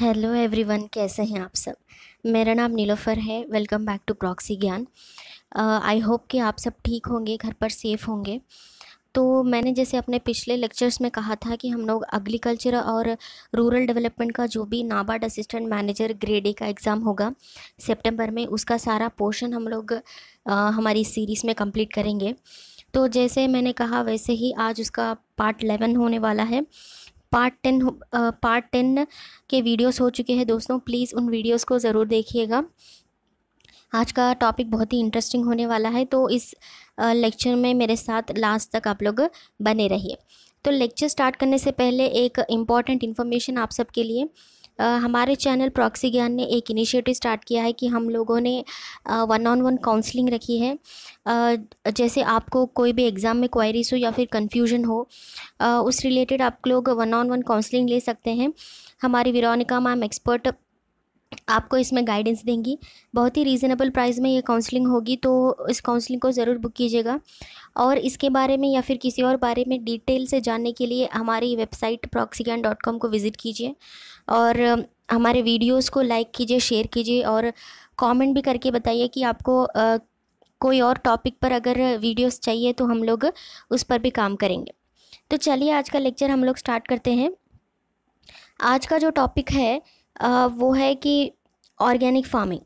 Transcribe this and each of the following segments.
Hello everyone, कैसे हैं आप सब। मेरा नाम नीलोफ़र है। वेलकम बैक टू प्रॉक्सी ज्ञान। आई होप कि आप सब ठीक होंगे, घर पर सेफ़ होंगे। तो मैंने जैसे अपने पिछले लेक्चर्स में कहा था कि हम लोग एग्रीकल्चर और रूरल डेवलपमेंट का जो भी NABARD assistant manager grade A का एग्ज़ाम होगा सितंबर में, उसका सारा पोर्शन हम लोग हमारी सीरीज़ में कंप्लीट करेंगे। तो जैसे मैंने कहा वैसे ही आज उसका पार्ट 11 होने वाला है। पार्ट 10 के वीडियोस हो चुके हैं दोस्तों, प्लीज़ उन वीडियोस को ज़रूर देखिएगा। आज का टॉपिक बहुत ही इंटरेस्टिंग होने वाला है, तो इस लेक्चर में मेरे साथ लास्ट तक आप लोग बने रहिए। तो लेक्चर स्टार्ट करने से पहले एक इम्पॉर्टेंट इन्फॉर्मेशन आप सबके लिए। हमारे चैनल प्रॉक्सी ज्ञान ने एक इनिशिएटिव स्टार्ट किया है कि हम लोगों ने 1-on-1 काउंसलिंग रखी है। जैसे आपको कोई भी एग्ज़ाम में क्वायरीज हो या फिर कन्फ्यूजन हो, उस रिलेटेड आप लोग 1-on-1 काउंसलिंग ले सकते हैं। हमारी वेरोनिका मैम एक्सपर्ट आपको इसमें गाइडेंस देंगी। बहुत ही रीज़नेबल प्राइस में ये काउंसलिंग होगी, तो इस काउंसलिंग को ज़रूर बुक कीजिएगा। और इसके बारे में या फिर किसी और बारे में डिटेल से जानने के लिए हमारी वेबसाइट proxygan.com को विज़िट कीजिए और हमारे वीडियोस को लाइक कीजिए, शेयर कीजिए और कमेंट भी करके बताइए कि आपको कोई और टॉपिक पर अगर वीडियोस चाहिए तो हम लोग उस पर भी काम करेंगे। तो चलिए आज का लेक्चर हम लोग स्टार्ट करते हैं। आज का जो टॉपिक है वो है कि ऑर्गेनिक फार्मिंग।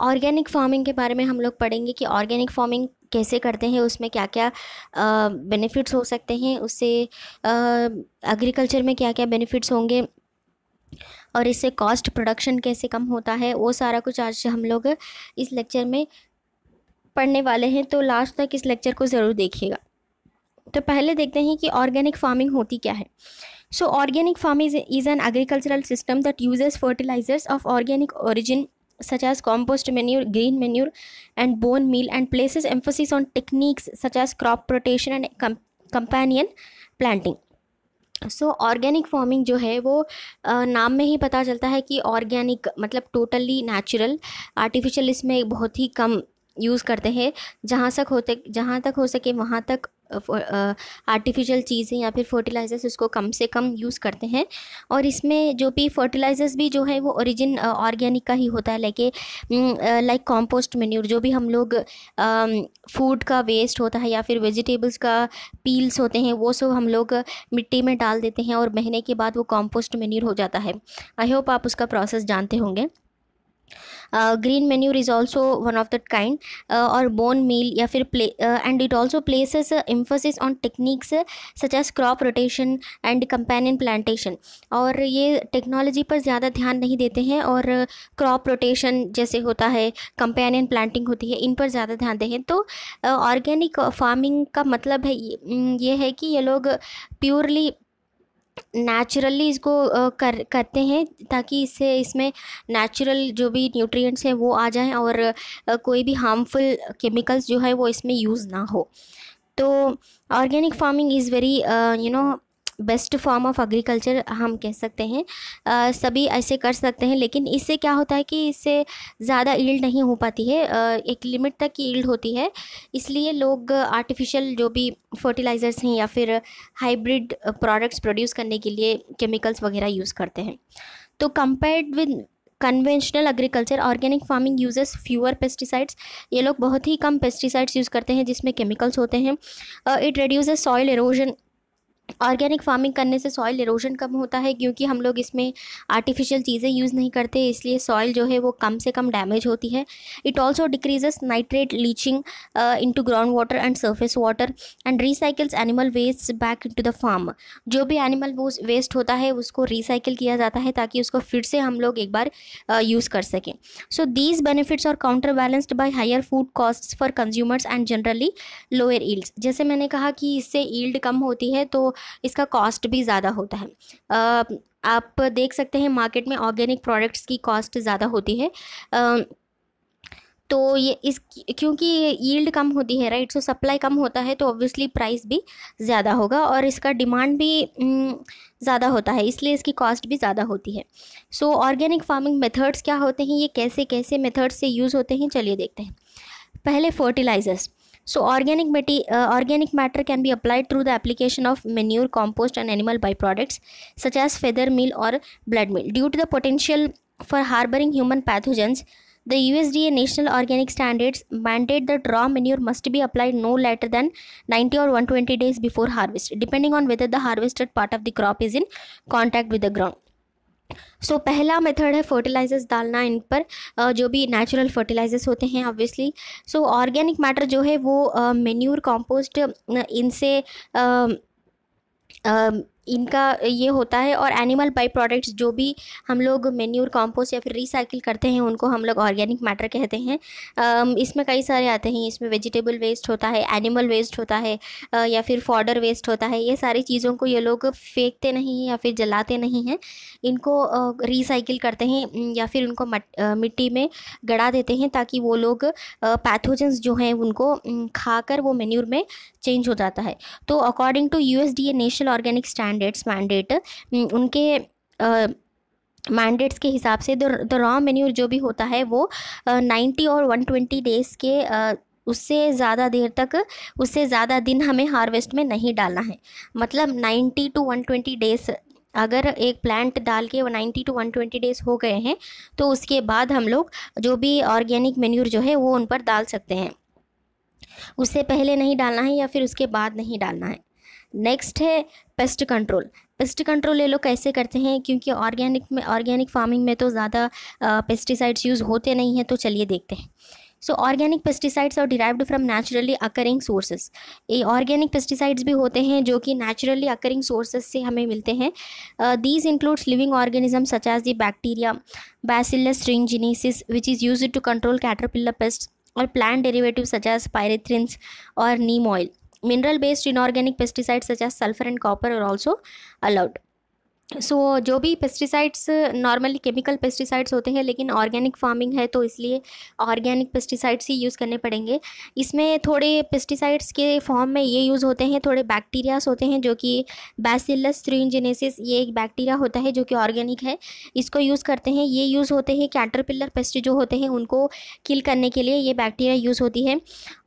ऑर्गेनिक फार्मिंग के बारे में हम लोग पढ़ेंगे कि ऑर्गेनिक फार्मिंग कैसे करते हैं, उसमें क्या क्या बेनिफिट्स हो सकते हैं, उससे एग्रीकल्चर में क्या क्या बेनिफिट्स होंगे और इससे कॉस्ट प्रोडक्शन कैसे कम होता है, वो सारा कुछ आज हम लोग इस लेक्चर में पढ़ने वाले हैं। तो लास्ट तक इस लेक्चर को ज़रूर देखिएगा। तो पहले देखते हैं कि ऑर्गेनिक फार्मिंग होती क्या है। So organic farming is an agricultural system that uses fertilizers of organic origin such as compost manure, green manure and bone meal and places emphasis on techniques such as crop rotation and companion planting. So organic farming जो है वो नाम में ही पता चलता है कि organic मतलब टोटली नेचुरल, आर्टिफिशियल इसमें बहुत ही कम यूज़ करते हैं। जहाँ तक हो सके वहाँ तक आर्टिफिशियल चीज़ें या फिर फर्टिलाइज़र्स उसको कम से कम यूज़ करते हैं। और इसमें जो भी फर्टिलाइज़र्स भी जो है वो ओरिजिन ऑर्गेनिक का ही होता है। लाइक कॉम्पोस्ट मैन्योर, जो भी हम लोग फूड का वेस्ट होता है या फिर वेजिटेबल्स का पील्स होते हैं, वो सब हम लोग मिट्टी में डाल देते हैं और महीने के बाद वो कॉम्पोस्ट मैन्योर हो जाता है। आई होप आप उसका प्रोसेस जानते होंगे। Green manure is also one of that kind, और बोन मील या फिर and it also places emphasis on techniques such as crop rotation and companion plantation. और ये टेक्नोलॉजी पर ज़्यादा ध्यान नहीं देते हैं और क्रॉप रोटेशन जैसे होता है, कंपेनियन प्लांटिंग होती है, इन पर ज़्यादा ध्यान देते हैं। तो ऑर्गेनिक फार्मिंग का मतलब है ये है कि ये लोग प्योरली नेचुरली इसको करते हैं ताकि इसमें नेचुरल जो भी न्यूट्रिएंट्स हैं वो आ जाएं और कोई भी हार्मफुल केमिकल्स जो है वो इसमें यूज़ ना हो। तो organic farming is very best form of agriculture हम कह सकते हैं। सभी ऐसे कर सकते हैं, लेकिन इससे क्या होता है कि इससे ज़्यादा ईल्ड नहीं हो पाती है। एक लिमिट तक की ईल्ड होती है, इसलिए लोग आर्टिफिशियल जो भी फर्टिलाइज़र्स हैं या फिर हाइब्रिड प्रोडक्ट्स प्रोड्यूस करने के लिए केमिकल्स वगैरह यूज़ करते हैं। तो compared with conventional agriculture, organic farming uses fewer pesticides. ये लोग बहुत ही कम पेस्टिसाइड्स यूज़ करते हैं जिसमें केमिकल्स होते हैं। It reduces soil halogen. Organic farming करने से सॉइल इरोजन कम होता है क्योंकि हम लोग इसमें आर्टिफिशियल चीज़ें यूज़ नहीं करते, इसलिए सॉइल जो है वो कम से कम डैमेज होती है। It also decreases nitrate leaching into ground water and surface water and recycles animal waste back into the farm. जो भी एनिमल वेस्ट होता है उसको रिसाइकिल किया जाता है ताकि उसको फिर से हम लोग एक बार यूज़ कर सकें। So these benefits are counterbalanced by higher food costs for consumers and generally lower yields. जैसे मैंने कहा कि इससे ईल्ड कम होती है तो इसका कॉस्ट भी ज़्यादा होता है। आप देख सकते हैं मार्केट में ऑर्गेनिक प्रोडक्ट्स की कॉस्ट ज़्यादा होती है। तो ये क्योंकि यील्ड कम होती है, राइट, सो सप्लाई कम होता है तो ऑब्वियसली प्राइस भी ज़्यादा होगा और इसका डिमांड भी ज़्यादा होता है, इसलिए इसकी कॉस्ट भी ज़्यादा होती है। सो ऑर्गेनिक फार्मिंग मेथड्स क्या होते हैं, ये कैसे कैसे मेथड्स से यूज़ होते हैं, चलिए देखते हैं। पहले fertilisers. So organic matter can be applied through the application of manure, compost, and animal byproducts such as feather meal or blood meal. Due to the potential for harboring human pathogens, the USDA National Organic Standards mandate that raw manure must be applied no later than 90 or 120 days before harvest, depending on whether the harvested part of the crop is in contact with the ground. सो पहला method है fertilisers डालना इन पर, जो भी natural fertilisers होते हैं obviously. सो organic matter जो है वो मेन्यूर, कॉम्पोस्ट, इनसे इनका ये होता है, और एनिमल बाई प्रोडक्ट्स जो भी हम लोग मेन्यूर, कॉम्पोस्ट या फिर रिसाइकिल करते हैं उनको हम लोग ऑर्गेनिक मैटर कहते हैं. इसमें कई सारे आते हैं. इसमें वेजिटेबल वेस्ट होता है, एनिमल वेस्ट होता है, या फिर फॉडर वेस्ट होता है. ये सारी चीज़ों को ये लोग फेंकते नहीं हैं या फिर जलाते नहीं हैं, इनको रिसाइकिल करते हैं या फिर उनको मिट्टी में गड़ा देते हैं ताकि वो लोग पैथोजेंस जो हैं उनको खाकर वो मेन्यूर में चेंज हो जाता है. तो according to USDA national organic standards mandate, उनके मैंडेट्स के हिसाब से द रॉ मेन्यूर जो भी होता है वो 90 और 120 डेज़ के उससे ज़्यादा देर तक, उससे ज़्यादा दिन हमें हार्वेस्ट में नहीं डालना है. मतलब 90 to 120 डेज़, अगर एक प्लांट डाल के 90 to 120 डेज़ हो गए हैं तो उसके बाद हम लोग जो भी ऑर्गेनिक मेन्यूर जो है वो उन पर डाल सकते हैं. उससे पहले नहीं डालना है या फिर उसके बाद नहीं डालना है. नेक्स्ट है पेस्ट कंट्रोल. पेस्ट कंट्रोल ये लोग कैसे करते हैं, क्योंकि ऑर्गेनिक फार्मिंग में तो ज़्यादा पेस्टिसाइड्स यूज़ होते नहीं हैं, तो चलिए देखते हैं. So organic pesticides are derived from naturally occurring sources. ये ऑर्गेनिक पेस्टिसाइड्स भी होते हैं जो कि नेचुरली अकरिंग सोर्सेज से हमें मिलते हैं. These includes living organism such as the bacteria, bacillus thuringiensis which is used to control caterpillar pests, or plant derivatives such as pyrethrin or neem oil. Mineral based inorganic pesticides such as sulfur and copper are also allowed. सो जो भी pesticides normally chemical pesticides होते हैं, लेकिन organic farming है तो इसलिए organic pesticides ही use करने पड़ेंगे. इसमें थोड़े पेस्टिसाइड्स के फॉर्म में ये यूज़ होते हैं, थोड़े बैक्टीरियाज होते हैं जो कि बैसिलस thuringiensis, ये एक बैक्टीरिया होता है जो कि ऑर्गेनिक है, इसको यूज़ करते हैं. ये यूज़ होते हैं कैटरपिलर पेस्ट जो होते हैं उनको किल करने के लिए ये बैक्टीरिया यूज़ होती है.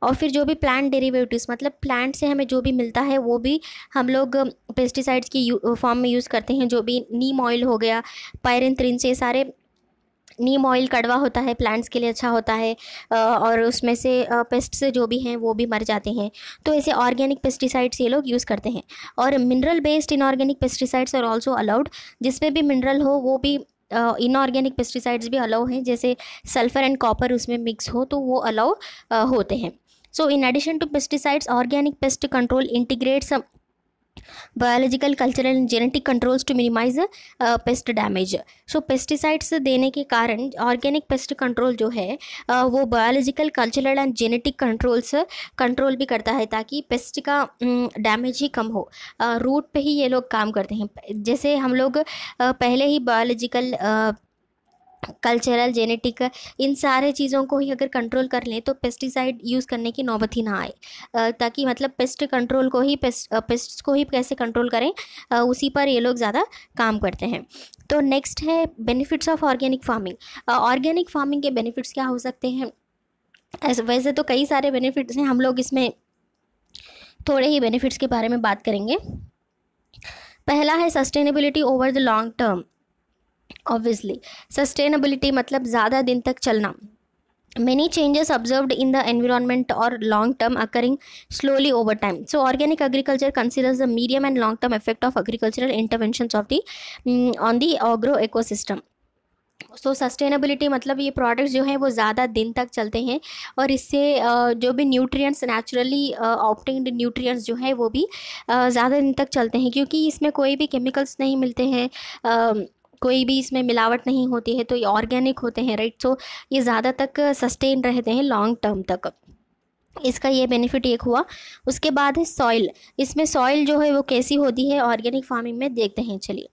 और फिर जो भी प्लांट डेरिवेटिव्स, मतलब प्लांट से हमें जो भी मिलता है वो भी हम लोग पेस्टिसाइड्स की फॉर्म में यूज़ करते हैं. जो भी नीम ऑयल हो गया, पायरेथ्रिन, से सारे, नीम ऑयल कड़वा होता है, प्लांट्स के लिए अच्छा होता है, और उसमें से पेस्ट से जो भी हैं वो भी मर जाते हैं. तो ऐसे ऑर्गेनिक पेस्टिसाइड्स ये लोग यूज़ करते हैं. और mineral based inorganic pesticides are also allowed. जिसमें भी मिनरल हो वो भी इनऑर्गेनिक पेस्टिसाइड्स भी अलाउ हैं, जैसे सल्फर एंड कॉपर उसमें मिक्स हो तो वो अलाउ होते हैं. So in addition to pesticides, organic pest control integrates biological, cultural and genetic controls to minimise pest damage. So pesticides देने के कारण ऑर्गेनिक पेस्ट कंट्रोल जो है वो biological, cultural and genetic control भी करता है ताकि पेस्ट का डैमेज ही कम हो. रूट पे ही ये लोग काम करते हैं. जैसे हम लोग पहले ही बायोलॉजिकल, कल्चरल, जेनेटिक, इन सारे चीज़ों को ही अगर कंट्रोल कर लें तो पेस्टिसाइड यूज़ करने की नौबत ही ना आए. ताकि मतलब पेस्ट कंट्रोल को ही, पेस्ट्स को ही कैसे कंट्रोल करें, उसी पर ये लोग ज़्यादा काम करते हैं. तो नेक्स्ट है benefits of organic farming. Organic farming के बेनिफिट्स क्या हो सकते हैं? वैसे तो कई सारे बेनिफिट्स हैं, हम लोग इसमें थोड़े ही बेनिफिट्स के बारे में बात करेंगे. पहला है sustainability over the long term. Obviously sustainability मतलब ज़्यादा दिन तक चलना. Many changes observed in the environment or long term occurring slowly over time. So organic agriculture considers the medium and long term effect of agricultural interventions of the on the agro ecosystem. So sustainability मतलब ये products जो हैं वो ज़्यादा दिन तक चलते हैं, और इससे जो भी न्यूट्रिएंट्स, नेचुरली ऑब्टेन्ड न्यूट्रिएंट्स जो है वो भी ज़्यादा दिन तक चलते हैं, क्योंकि इसमें कोई भी केमिकल्स नहीं मिलते हैं, कोई भी इसमें मिलावट नहीं होती है, तो ये ऑर्गेनिक होते हैं, राइट. सो ये ज़्यादा तक सस्टेन रहते हैं लॉन्ग टर्म तक. इसका ये बेनिफिट एक हुआ. उसके बाद है सॉइल. इसमें सॉइल जो है वो कैसी होती है ऑर्गेनिक फार्मिंग में, देखते हैं चलिए.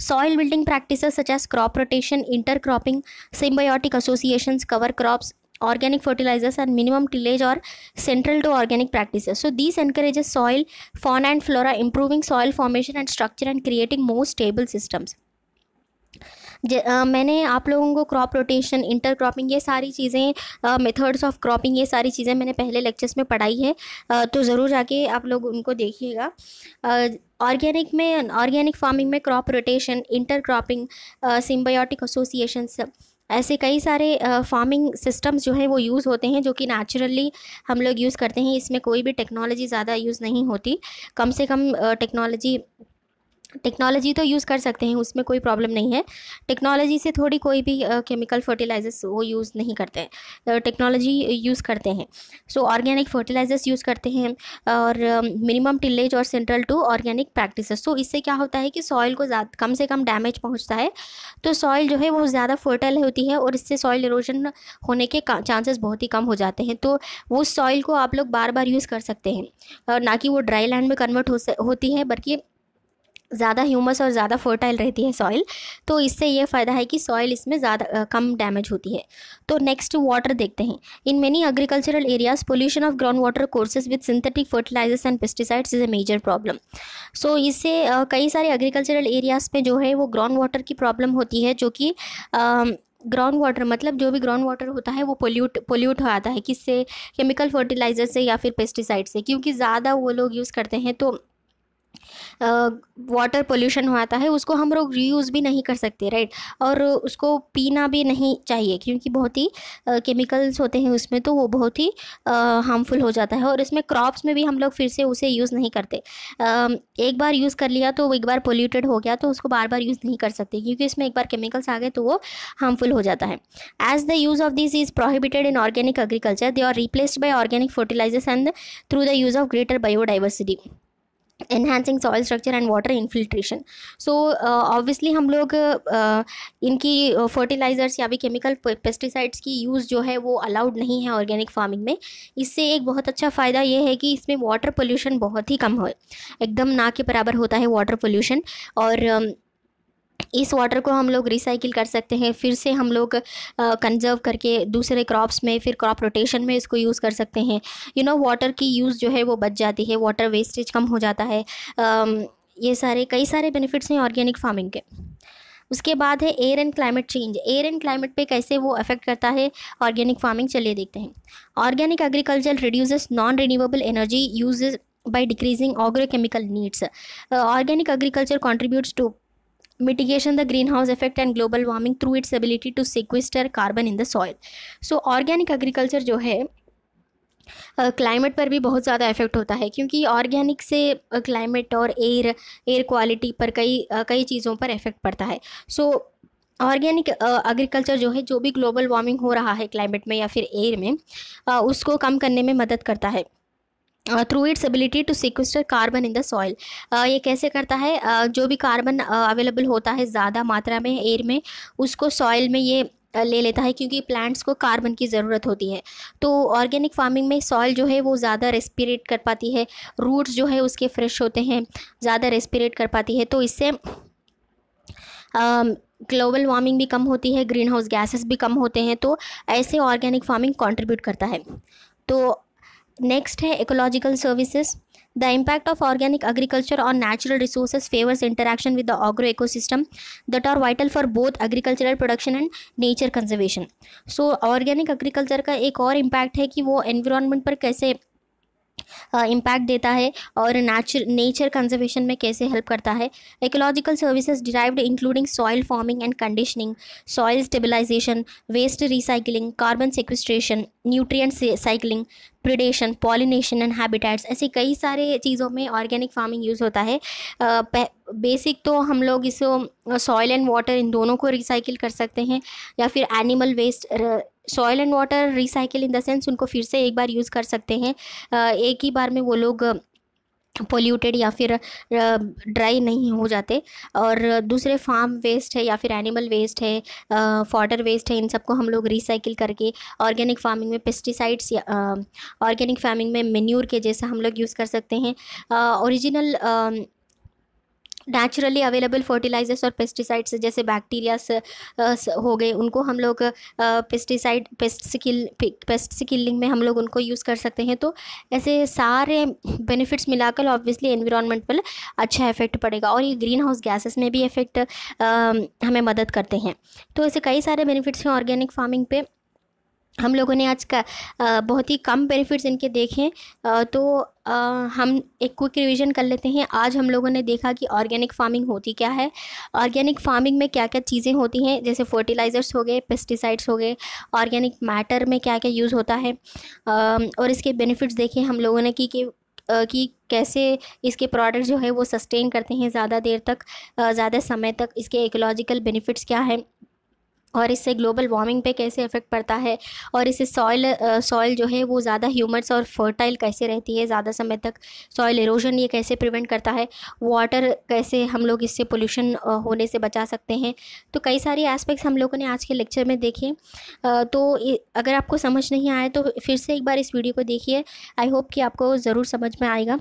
Soil building practices such as crop rotation, intercropping, symbiotic associations, cover crops, organic fertilizers and minimum tillage are central to organic practices. So these encourages soil, fauna and flora, improving soil formation and structure and creating more stable systems. मैंने आप लोगों को crop rotation, inter cropping, ये सारी चीज़ें, methods of cropping, ये सारी चीज़ें मैंने पहले लेक्चर्स में पढ़ाई है, तो ज़रूर जाके आप लोग उनको देखिएगा। ऑर्गेनिक फार्मिंग में crop rotation, inter cropping, symbiotic associations, ऐसे कई सारे फार्मिंग सिस्टम्स जो हैं वो यूज़ होते हैं, जो कि नेचुरली हम लोग यूज़ करते हैं। इसमें कोई भी टेक्नोलॉजी ज़्यादा यूज़ नहीं होती, कम से कम टेक्नोलॉजी तो यूज़ कर सकते हैं, उसमें कोई प्रॉब्लम नहीं है। टेक्नोलॉजी से थोड़ी कोई भी केमिकल फर्टिलाइजर्स वो यूज़ नहीं करते हैं, टेक्नोलॉजी यूज़ करते हैं। सो ऑर्गेनिक फर्टिलाइजर्स यूज़ करते हैं, और मिनिमम टिलेज और सेंट्रल टू ऑर्गेनिक प्रैक्टिसेस। तो इससे क्या होता है कि सॉइल को कम से कम डैमेज पहुंचता है, तो सॉइल जो है वो ज़्यादा फर्टाइल होती है, और इससे सॉइल इरोजन होने के चांसेस बहुत ही कम हो जाते हैं। तो वो सॉइल को आप लोग बार बार यूज़ कर सकते हैं, और ना कि वो ड्राई लैंड में कन्वर्ट होती है, बल्कि ज़्यादा ह्यूमस और ज़्यादा फर्टाइल रहती है सॉइल। तो इससे ये फ़ायदा है कि सॉइल इसमें ज़्यादा कम डैमेज होती है। तो नेक्स्ट वाटर देखते हैं। In many agricultural areas pollution of ground water courses with synthetic fertilisers and pesticides is a major problem. So इससे कई सारे एग्रीकल्चरल एरियाज़ पे जो है वो ग्राउंड वाटर की प्रॉब्लम होती है, जो कि ग्राउंड वाटर मतलब जो भी ग्राउंड वाटर होता है वो पोल्यूट हो आता है, किससे? केमिकल फर्टिलाइजर से या फिर पेस्टिसाइड से, क्योंकि ज़्यादा वो लोग यूज़ करते हैं, तो वाटर पोल्यूशन हो आता है। उसको हम लोग रीयूज़ भी नहीं कर सकते, राइट, और उसको पीना भी नहीं चाहिए, क्योंकि बहुत ही केमिकल्स होते हैं उसमें, तो वो बहुत ही हार्मफुल हो जाता है। और इसमें क्रॉप्स में भी हम लोग फिर से उसे यूज़ नहीं करते। एक बार यूज़ कर लिया तो एक बार पोल्यूटेड हो गया, तो उसको बार बार यूज़ नहीं कर सकते, क्योंकि इसमें एक बार केमिकल्स आ गए तो वो हार्मफुल हो जाता है। As the use of this is prohibited in organic agriculture, they are replaced by organic fertilizers and through the use of greater biodiversity, enhancing soil structure and water infiltration. So obviously हम लोग इनकी fertilisers या भी chemical pesticides की use जो है वो allowed नहीं है ऑर्गेनिक फार्मिंग में। इससे एक बहुत अच्छा फ़ायदा ये है कि इसमें वाटर पोल्यूशन बहुत ही कम हो, एकदम ना के बराबर होता है वाटर पोल्यूशन। और इस वाटर को हम लोग रिसाइकिल कर सकते हैं, फिर से हम लोग कंजर्व करके दूसरे क्रॉप्स में, फिर क्रॉप रोटेशन में इसको यूज़ कर सकते हैं। वाटर की यूज़ जो है वो बच जाती है, वाटर वेस्टेज कम हो जाता है। ये कई सारे बेनिफिट्स हैं ऑर्गेनिक फार्मिंग के। उसके बाद है air and climate change. Air and climate पे कैसे वो अफेक्ट करता है ऑर्गेनिक फार्मिंग, चलिए देखते हैं। Organic agriculture reduces non renewable energy uses by decreasing agrochemical needs. Organic agriculture contributes to mitigation the greenhouse effect and global warming through its ability to sequester carbon in the soil. So organic agriculture जो है climate पर भी बहुत ज़्यादा effect होता है, क्योंकि organic से क्लाइमेट और एयर क्वालिटी पर कई चीज़ों पर इफेक्ट पड़ता है। सो ऑर्गेनिक एग्रीकल्चर जो है, जो भी ग्लोबल वार्मिंग हो रहा है क्लाइमेट में या फिर एयर में, उसको कम करने में मदद करता है through its ability to sequester carbon in the soil. ये कैसे करता है? जो भी कार्बन अवेलेबल होता है ज़्यादा मात्रा में एयर में, उसको सॉइल में ये ले लेता है, क्योंकि प्लांट्स को कार्बन की ज़रूरत होती है। तो ऑर्गेनिक फार्मिंग में सॉइल जो है वो ज़्यादा रेस्पिरेट कर पाती है, रूट्स जो है उसके फ्रेश होते हैं, ज़्यादा रेस्पिरेट कर पाती है। तो इससे ग्लोबल वार्मिंग भी कम होती है, ग्रीन हाउस गैसेस भी कम होते हैं। तो ऐसे ऑर्गेनिक फार्मिंग कंट्रीब्यूट करता है। तो नेक्स्ट है ecological services. The impact of organic agriculture on natural resources favours interaction with the agro ecosystem that are vital for both agricultural production and nature conservation. So organic agriculture का एक और impact है कि वो environment पर कैसे impact देता है और नेचर कंजर्वेशन में कैसे हेल्प करता है। Ecological services derived including soil forming and conditioning, soil stabilisation, waste recycling, carbon sequestration, nutrient cycling, predation, pollination and habitats, ऐसे कई सारे चीज़ों में ऑर्गेनिक फार्मिंग यूज़ होता है। बेसिक तो हम लोग इसको सॉइल एंड वाटर इन दोनों को रिसाइकिल कर सकते हैं, या फिर animal waste, soil and water recycle in the sense उनको फिर से एक बार यूज़ कर सकते हैं, एक ही बार में वो लोग पोल्यूटेड या फिर ड्राई नहीं हो जाते। और दूसरे फार्म वेस्ट है या फिर एनिमल वेस्ट है, फॉडर वेस्ट है, इन सबको हम लोग रिसाइकिल करके ऑर्गेनिक फार्मिंग में पेस्टिसाइड्स या ऑर्गेनिक फार्मिंग में मेन्यूर के जैसा हम लोग यूज़ कर सकते हैं। ओरिजिनल नेचुरली अवेलेबल फर्टिलाइजर्स और पेस्टिसाइड्स जैसे बैक्टीरियास हो गए, उनको हम लोग पेस्ट किलिंग में हम लोग उनको यूज़ कर सकते हैं। तो ऐसे सारे बेनिफिट्स मिलाकर ऑब्वियसली एनवायरनमेंट पर अच्छा इफेक्ट पड़ेगा, और ये ग्रीन हाउस गैसेस में भी इफेक्ट हमें मदद करते हैं। तो ऐसे कई सारे बेनिफिट्स हैं ऑर्गेनिक फार्मिंग पे। हम लोगों ने आज का बहुत ही कम बेनिफिट्स इनके देखे, तो हम एक क्विक रिवीजन कर लेते हैं। आज हम लोगों ने देखा कि ऑर्गेनिक फार्मिंग होती क्या है, ऑर्गेनिक फार्मिंग में क्या क्या चीज़ें होती हैं, जैसे फर्टिलाइज़र्स हो गए, पेस्टिसाइड्स हो गए, ऑर्गेनिक मैटर में क्या क्या यूज़ होता है, और इसके बेनिफिट्स देखे हम लोगों ने कि कैसे इसके प्रोडक्ट जो है वो सस्टेन करते हैं ज़्यादा देर तक, ज़्यादा समय तक, इसके इकोलॉजिकल बेनिफिट्स क्या है, और इससे ग्लोबल वार्मिंग पे कैसे इफेक्ट पड़ता है, और इससे सॉइल जो है वो ज़्यादा ह्यूमस और फर्टाइल कैसे रहती है ज़्यादा समय तक, सॉइल इरोजन ये कैसे प्रिवेंट करता है, वाटर कैसे हम लोग इससे पोल्यूशन होने से बचा सकते हैं। तो कई सारी एस्पेक्ट्स हम लोगों ने आज के लेक्चर में देखे। तो अगर आपको समझ नहीं आया तो फिर से एक बार इस वीडियो को देखिए, आई होप कि आपको ज़रूर समझ में आएगा।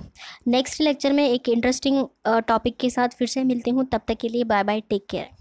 नेक्स्ट लेक्चर में एक इंटरेस्टिंग टॉपिक के साथ फिर से मिलती हूँ, तब तक के लिए बाय बाय, टेक केयर।